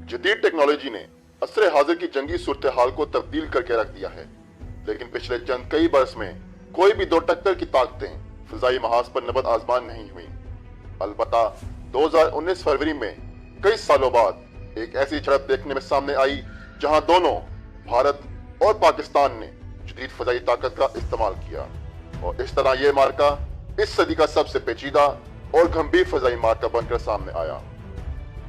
جدید ٹیکنالوجی نے عصر حاضر کی جنگی صورتحال کو تبدیل کر کے رکھ دیا ہے، لیکن پچھلے چند کئی برس میں کوئی بھی دو ٹکر کی طاقتیں فضائی محاذ پر نبرد آزمان نہیں ہوئیں۔ البتہ 2019 فروری میں کئی سالوں بعد ایک ایسی جھڑپ دیکھنے میں سامنے آئی جہاں دونوں بھارت اور پاکستان نے جدید فضائی طاقت کا استعمال کیا، اور اس طرح یہ مارکہ اس صدی کا سب سے پیچیدہ اور گھمبیر فضائی مارکہ بن کر سامنے آیا۔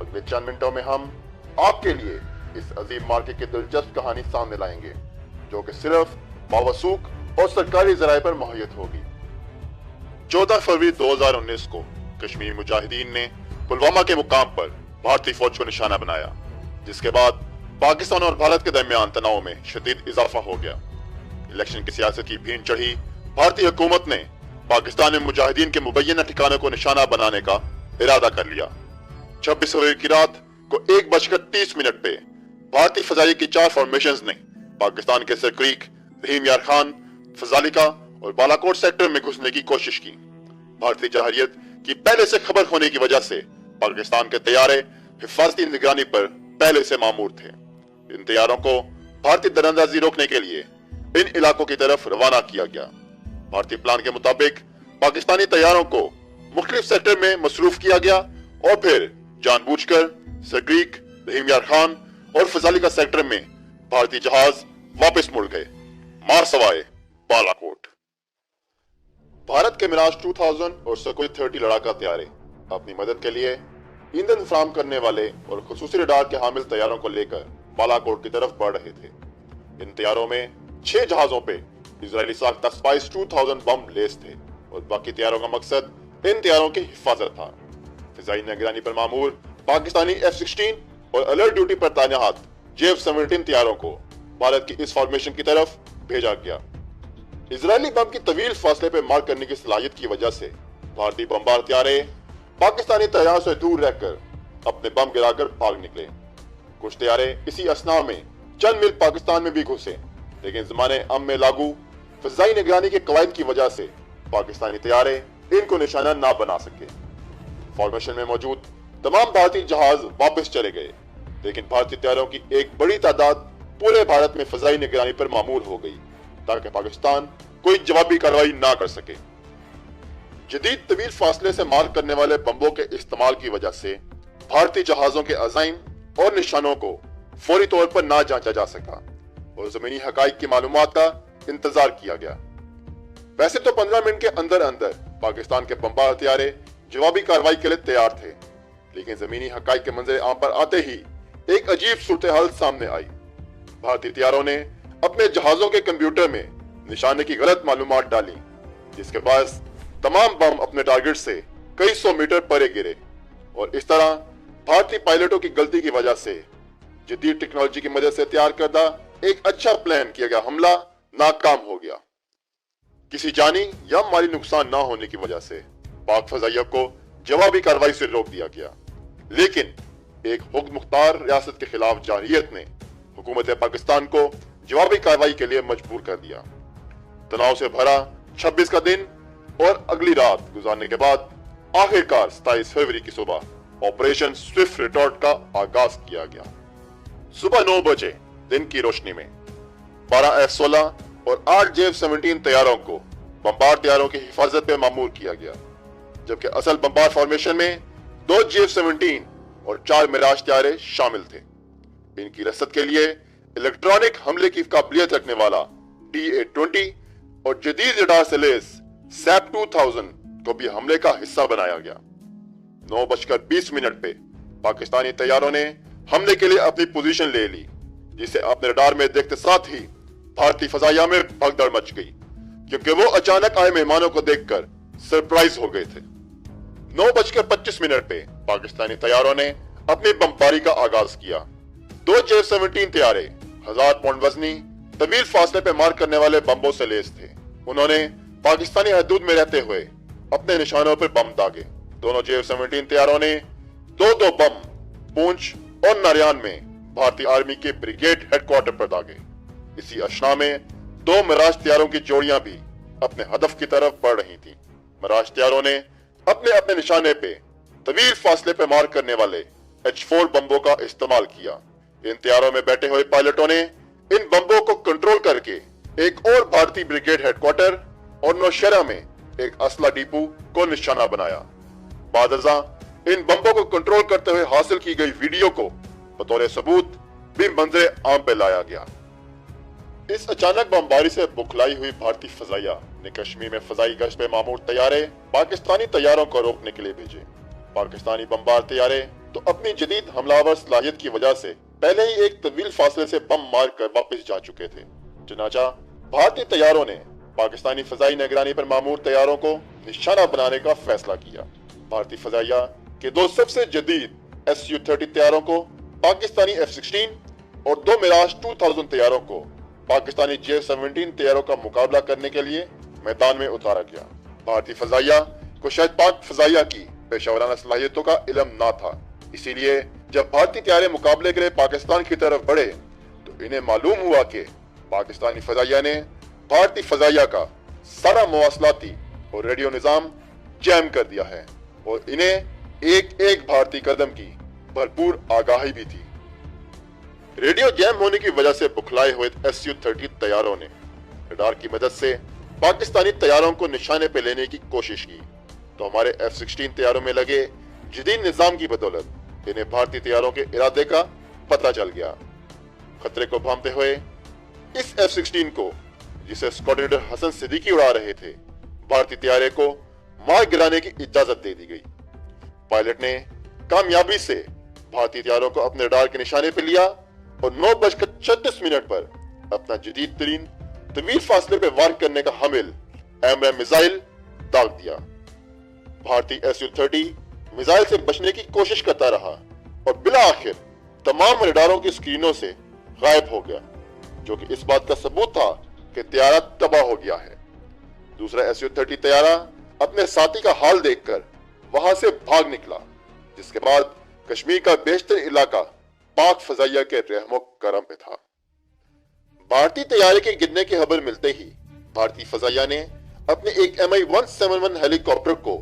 اگلے چند منٹوں میں ہم آپ کے لیے اس عظیم مارکے کی دلچسپ کہانی سامنے لائیں گے، جو کہ صرف باوثوق اور سرکاری ذرائع پر مہیت ہوگی۔ 14 فروری 2019 کو کشمیری مجاہدین نے پلوامہ کے مقام پر بھارتی فوج کو نشانہ بنایا، جس کے بعد پاکستان اور بھارت کے درمیان تناؤ میں شدید اضافہ ہو گیا۔ الیکشن کی سیاست کی بھین چڑھی بھارتی حکومت نے پاکستان میں مجاہدین کے مبینہ ٹھکانوں کو نشانہ بنانے کا ارادہ کر لیا۔ 26 فروری کی رات کو 1:30 پہ بھارتی فضائی کی 4 فارمیشنز نے پاکستان کے سرکریک، رحیم یار خان، فضالیکا اور بالاکوٹ سیکٹر میں گھسنے کی کوشش کی۔ بھارتی جارحیت کی پہلے سے خبر ہونے کی وجہ سے پاکستان کے طیارے حفاظتی نگرانی پر پہلے سے مامور تھے۔ ان طیاروں کو بھارتی دراندازی روکنے کے لیے ان علاقوں کی طرف روانہ کیا گیا۔ بھارتی پلان کے مطابق پاکستانی طیاروں کو مختلف سیکٹر میں مصروف کیا گیا اور پھر جان بوجھ کر سرکریک، رحیم یار خان اور فضالیکا سیکٹر میں بھارتی جہاز واپس مڑ گئے، مار سوائے بالاکوٹ۔ بھارت کے میراج 2000 اور سکوئی 30 لڑاکا طیارے اپنی مدد کے لیے ایندھن فراہم کرنے والے اور خصوصی ریڈار کے حامل طیاروں کو لے کر بالاکوٹ کی طرف بڑھ رہے تھے۔ ان طیاروں میں 6 جہازوں پہ اسرائیلی ساختہ اسپائس 2000 بم لیس تھے، اور باقی طیاروں کا مقصد ان طیاروں کی حفاظت تھا۔ فضائی نگرانی پر مامور پاکستانی F-16 اور الرٹ ڈیوٹی پر تعینات JF-17 طیاروں کو بھارت کی اس فارمیشن کی طرف بھیجا گیا۔ اسرائیلی بم کی طویل فاصلے پہ مار کرنے کی صلاحیت کی وجہ سے بھارتی بمبار طیارے پاکستانی طیاروں سے دور رہ کر اپنے بم گرا کر بھاگ نکلے۔ کچھ طیارے اسی اثناء میں چند میل پاکستان میں بھی گھسے، لیکن زمانے میں لاگو فضائی نگرانی کے قواعد کی وجہ سے پاکستانی طیارے ان کو نشانہ نہ بنا سکے۔ فارمیشن میں موجود تمام بھارتی جہاز واپس چلے گئے، لیکن بھارتی طیاروں کی ایک بڑی تعداد پورے بھارت میں فضائی نگرانی پر معمور ہو گئی تاکہ پاکستان کوئی جوابی کارروائی نہ کر سکے۔ جدید طویل فاصلے سے مار کرنے والے بمبوں کے استعمال کی وجہ سے بھارتی جہازوں کے عزائم اور نشانوں کو فوری طور پر نہ جانچا جا سکا اور زمینی حقائق کی معلومات کا انتظار کیا گیا۔ ویسے تو 15 منٹ کے اندر اندر پاکستان کے بمبار طیارے جوابی کارروائی کے لیے تیار تھے، لیکن زمینی حقائق کے منظر عام پر آتے ہی ایک عجیب صورتحال سامنے آئی۔ بھارتی طیاروں نے اپنے جہازوں کے کمپیوٹر میں نشانے کی غلط معلومات ڈالی، جس کے باعث تمام بم اپنے ٹارگٹ سے کئی 100 میٹر پرے گرے، اور اس طرح بھارتی پائلٹوں کی غلطی کی وجہ سے جدید ٹیکنالوجی کی مدد سے تیار کردہ ایک اچھا پلان کیا گیا حملہ ناکام ہو گیا۔ کسی جانی یا مالی نقصان نہ ہونے کی وجہ سے پاک فضائیہ کو جوابی کارروائی سے روک دیا گیا، لیکن ایک حکم مختار ریاست کے خلاف جارحیت نے حکومت پاکستان کو جوابی کارروائی کے لیے مجبور کر دیا۔ تناؤ سے بھرا 26 کا دن اور اگلی رات گزارنے کے بعد آخر کار 27 فروری کی صبح آپریشن سوئفٹ ریٹارٹ کا آغاز کیا گیا۔ صبح 9 بجے دن کی روشنی میں 12 F-16 اور 8 JF-17 طیاروں کو بمبار طیاروں کی حفاظت پہ مامور کیا گیا، جبکہ اصل بمبار فارمیشن میں 2 JF-17 اور 4 میراج طیارے شامل تھے۔ ان کی رصد کے لیے الیکٹرانک حملے کی قابلیت رکھنے والا DA-20 اور جدید ریڈار سے لیس SAP 2000 کو بھی حملے کا حصہ بنایا گیا۔ 9:20 پہ پاکستانی طیاروں نے حملے کے لیے اپنی پوزیشن لے لی، جسے اپنے ریڈار میں دیکھتے ساتھ ہی بھارتی فضائیہ میں بھگدڑ مچ گئی، کیونکہ وہ اچانک آئے مہمانوں کو دیکھ کر سرپرائز ہو گئے تھے۔ 9:25 پہ پاکستانی طیاروں نے اپنی بمباری کا آغاز کیا۔ 2 JF-17 طیارے 1000 پاؤنڈ وزنی طویل فاصلے پہ مار کرنے والے بمبوں سے لیس تھے۔ انہوں نے پاکستانی حدود میں رہتے ہوئے اپنے نشانوں پر بم داغے۔ دونوں JF-17 طیاروں نے 2 بم پونچھ اور ناریان میں بھارتی آرمی کے بریگیڈ ہیڈ کوارٹر پر داغے۔ اسی اشنا میں 2 میراج طیاروں کی جوڑیاں بھی اپنے ہدف کی طرف بڑھ رہی تھیں۔ میراج طیاروں نے اپنے نشانے پہ طویل فاصلے پہ مار کرنے والے 2 JF-17 طیاروں کو نشانہ بنایا۔ 9:30 پہ پاکستانی طیاروں نے اپنے بمباری کا آغاز کیا۔ 2 JF-17 طیارے 1000 پاؤنڈ وزنی طویل فاصلے پہ مار کرنے والے بمبوں سے لیس تھے۔ انہوں نے پاکستانی حدود میں رہتے ہوئے اپنے نشانوں پر بم داغے۔ اسی اشنا میں 2 میراج طیاروں کی جوڑیاں بھی اپنے ہدف کی طرف بڑھ رہی تھیں۔ میراج طیاروں نے H4 बम्बों का इस्तेमाल किया। इन तैयारों में बैठे हुए पायलटों ने इन बम्बों को कंट्रोल करके एक और भारतीय ब्रिगेड हेडक्वार्टर और नौशहरा में एक असला डिपो को निशाना बनाया। बादशाह इन बम्बों को कंट्रोल करते हुए हासिल की गई वीडियो को बतौर सबूत भी मंजरे आम पे लाया गया। इस अचानक बमबारी से बुखलाई हुई भारतीय फजाइया ने कश्मीर में फजाई गश्त पे मामूर तैयारे पाकिस्तानी तैयारों को रोकने के लिए भेजे। पाकिस्तानी बमबार तैयारे तो अपनी जदीद हमलावर सलाहियत की वजह से पहले ही एक तवील फासले से बम मार कर वापस जा चुके थे। चुनाचा भारतीय तैयारों ने पाकिस्तानी फजाई निगरानी पर मामूर तैयारों को निशाना बनाने का फैसला किया। भारतीय फजाइया के दो सबसे जदीद Su-30 तैयारों को पाकिस्तानी F-16 और दो मिराज 2000 तैयारों को पाकिस्तानी J-17 तैयारों का मुकाबला करने के लिए मैदान में उतारा गया। भारतीय फजाइया को शायद पाक फजाइया की पेशावराना सलाहियतों का इल्म ना था, इसीलिए जब भारतीय तैयारे मुकाबले के लिए पाकिस्तान की तरफ बढ़े तो इन्हें मालूम हुआ कि पाकिस्तानी फजाइया ने भारतीय फजाइया का सारा मवासलाती और रेडियो निजाम जैम कर दिया है और इन्हें एक एक भारतीय कदम की भरपूर आगाही भी थी। रेडियो जैम होने की वजह से बुखलाए हुए Su-30 तैयारों ने रडार की मदद से पाकिस्तानी तैयारों को निशाने पे लेने की कोशिश की, तो हमारे F-16 तैयारों में लगे जदीद निजाम की बदौलत इन्हें भारतीय तैयारों के इरादे का पता चल गया। खतरे को भांपते हुए इस F-16 को, जिसे स्क्वाड्रन हसन सिद्दीकी उड़ा रहे थे, भारतीय तैयारे को मार गिराने की इजाजत दे दी गई। पायलट ने कामयाबी से भारतीय तैयारों को अपने रडार के निशाने पर लिया और 9:36 पर अपना जदीद तरीन तवील फासले पे वार करने का हामिल AMRAAM मिसाइल दाग दिया। भारतीय Su-30 मिसाइल से बचने की कोशिश करता रहा और बिला आखिर तमाम रडारों की स्क्रीनों से गायब हो गया, जो कि इस बात का सबूत था कि तैयारा तबाह हो गया है। दूसरा Su-30 तैयारा अपने साथी का हाल देखकर वहां से भाग निकला, जिसके बाद कश्मीर का बेशतर इलाका पाक फजाइया के रहमो करम पे था। भारतीय तैयारे के गिरने की खबर मिलते ही भारतीय फजाइया ने अपने एक Mi-171 हेलीकॉप्टर को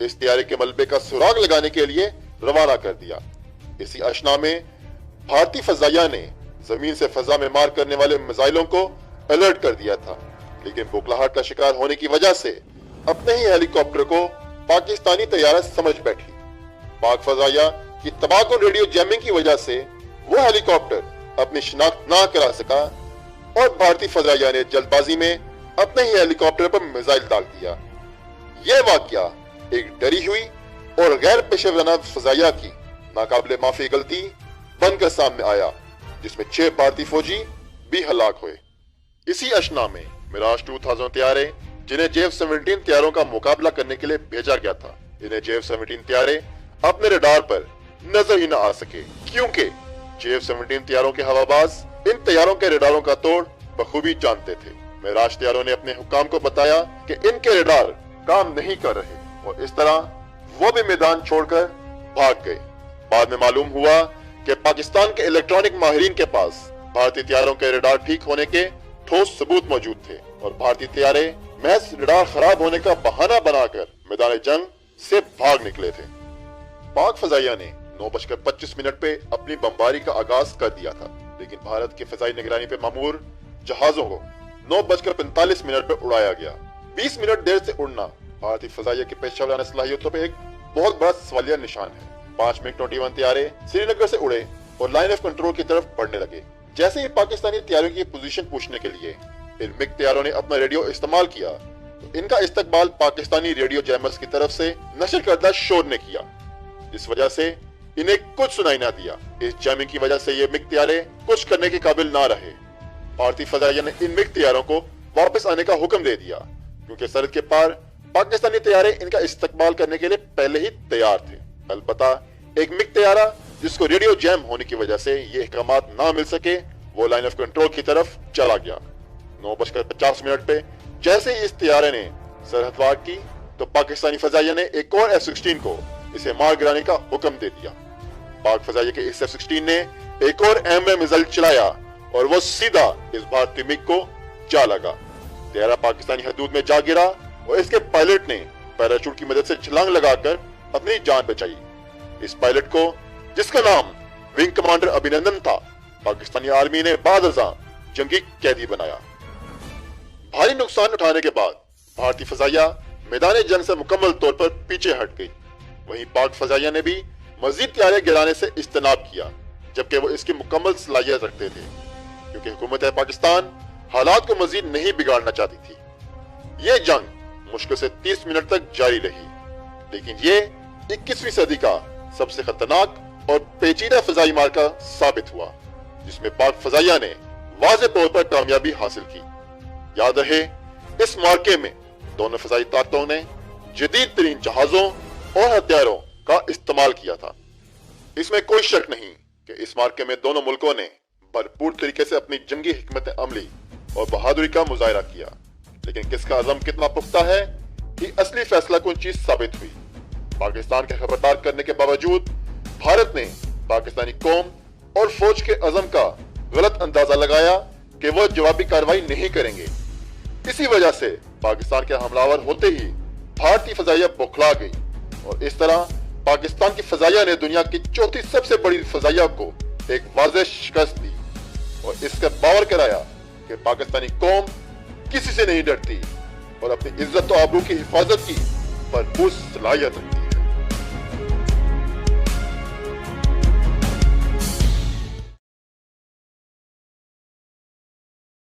इस तैयारे के मलबे का सुराग लगाने के लिए रवाना कर दिया। इसी अशना में भारतीय फजाइया ने जमीन से फजा में मार करने वाले मिसाइलों को अलर्ट कर दिया था, लेकिन बुखलाहट का शिकार होने की वजह से अपने ही हेलीकॉप्टर को पाकिस्तानी तैयारा समझ बैठी। पाक फजाइया की तबाहकुन रेडियो जैमिंग की वजह से वो हेलीकॉप्टर अपनी शिनाख्त ना करा सका और भारतीय फजाइया ने जल्दबाजी में अपने ही हेलीकॉप्टर पर मिसाइल दाग दिया। यह वाकया एक डरी हुई और गैर पेशेवराना फजाइया की नाकाबिले माफी गलती बनकर सामने आया, जिसमें 6 भारतीय फौजी भी हलाक हुए। इसी अशना में मिराज 2000 तैयारे, जिन्हें J-17 तैयारों का मुकाबला करने के लिए भेजा गया था, इन्हें J-17 तैयारे अपने रडार पर नजर ही न आ सके, क्योंकि J-17 तैयारों के हवाबाज इन तैयारों के रडारों का तोड़ बखूबी जानते थे। मिराज तैयारों ने अपने हुकाम को बताया कि इनके रडार काम नहीं कर रहे और इस तरह वो भी मैदान छोड़कर भाग गए। बाद में मालूम हुआ कि पाकिस्तान के इलेक्ट्रॉनिक माहिरीन के पास भारतीय तैयारों के रडार ठीक होने के ठोस सबूत मौजूद थे और भारतीय तैयारे महज रडार खराब होने का बहाना बनाकर मैदान जंग से भाग निकले थे। पाक फजाइया ने 9:25 पे अपनी बमबारी का आगाज कर दिया था, लेकिन भारत की फजाई निगरानी पे मामूर जहाजों को 9:45 पे उड़ाया गया। 20 मिनट देर से उड़ना भारतीय फजाइया की पेशेवराना सलाहियतों पे एक बहुत बड़ा सवालिया निशान है। 5 MiG-21 तैयारे श्रीनगर से उड़े और लाइन ऑफ कंट्रोल की तरफ बढ़ने लगे। जैसे ही पाकिस्तानी तैयारों की पोजीशन पूछने के लिए इन मिग तैयारों ने अपना रेडियो इस्तेमाल किया, तो इनका इस्तकबाल पाकिस्तानी रेडियो जैमर्स की तरफ से नशर करदा शोर ने किया, इस वजह से इन्हें कुछ सुनाई ना दिया। इस जैमिंग की वजह से ये मिग तैयारे कुछ करने के काबिल ना रहे। भारतीय फजाइया ने इन मिग तैयारों को वापस आने का हुक्म दे दिया, क्योंकि सरहद के पार पाकिस्तानी तैयारे इनका इस्तकबाल करने के लिए पहले ही तैयार थे। अलबत्ता एक मिग तैयारा जिसको रेडियो जैम होने की वजह से ये अहकामात ना मिल सके, वो लाइन ऑफ कंट्रोल की तरफ चला गया। 9:50 पे जैसे ही इस तैयारे ने सरहद वार की, तो पाकिस्तानी फजाइया ने एक और F-16 को इसे मार गिराने का हुक्म दे दिया। पाक फजाइया के इस F-16 ने एक और AMRAAM मिसाइल चलाया और वो सीधा इस भारतीय मिग को जा लगा। तैयारा पाकिस्तानी हदूद में जा गिरा और इसके पायलट ने पैराशूट की मदद से छलांग लगाकर अपनी जान बचाई। इस पायलट को जिसका नाम विंग कमांडर अभिनंदन था, पाकिस्तानी आर्मी ने बाद अज़ां जंगी कैदी बनाया। भारी नुकसान उठाने के बाद भारतीय फजाइया मैदान जंग से मुकम्मल तौर पर पीछे हट गई। वहीं पाक फजाइया ने भी मजीद तैयारियां गिराने से इज्तनाब किया, जबकि वो इसकी मुकम्मल सलाहियत रखते थे, क्योंकि हुकूमत पाकिस्तान हालात को मजीद नहीं बिगाड़ना चाहती थी। ये जंग मुश्किल से 30 मिनट तक जारी रही, लेकिन ये 21वीं सदी का सबसे खतरनाक और पेचीदा फजाई मार्का साबित हुआ, जिसमें पाक फजाइया ने वाज़ेह तौर पर कामयाबी हासिल की। याद रहे, इस मार्के में दोनों फजाई ताकतों ने जदीद तरीन जहाजों और हथियारों का इस्तेमाल किया था। इसमें कोई शक नहीं कि इस मार्के में दोनों मुल्कों ने भरपूर तरीके से अपनी जंगी हिकमत अमली और बहादुरी का मुजाहरा किया, लेकिन किसका अज़म कितना पुख्ता है, ये असली फैसला कुन चीज साबित हुई। पाकिस्तान के खबरदार करने के बावजूद भारत ने पाकिस्तानी कौम और फौज के अज़म का गलत अंदाजा लगाया कि वो जवाबी कार्रवाई नहीं करेंगे। इसी वजह से पाकिस्तान के हमलावर होते ही भारतीय फजाइया बौखला गई और इस तरह पाकिस्तान की फजाइया ने दुनिया की चौथी सबसे बड़ी फजाइया को एक वाज़ेह शिकस्त दी और इसका बावर कराया कि पाकिस्तानी कौम किसी से नहीं डरती और अपनी इज्जत और आबरू की हिफाजत की भरपूर सलाहियत रखती।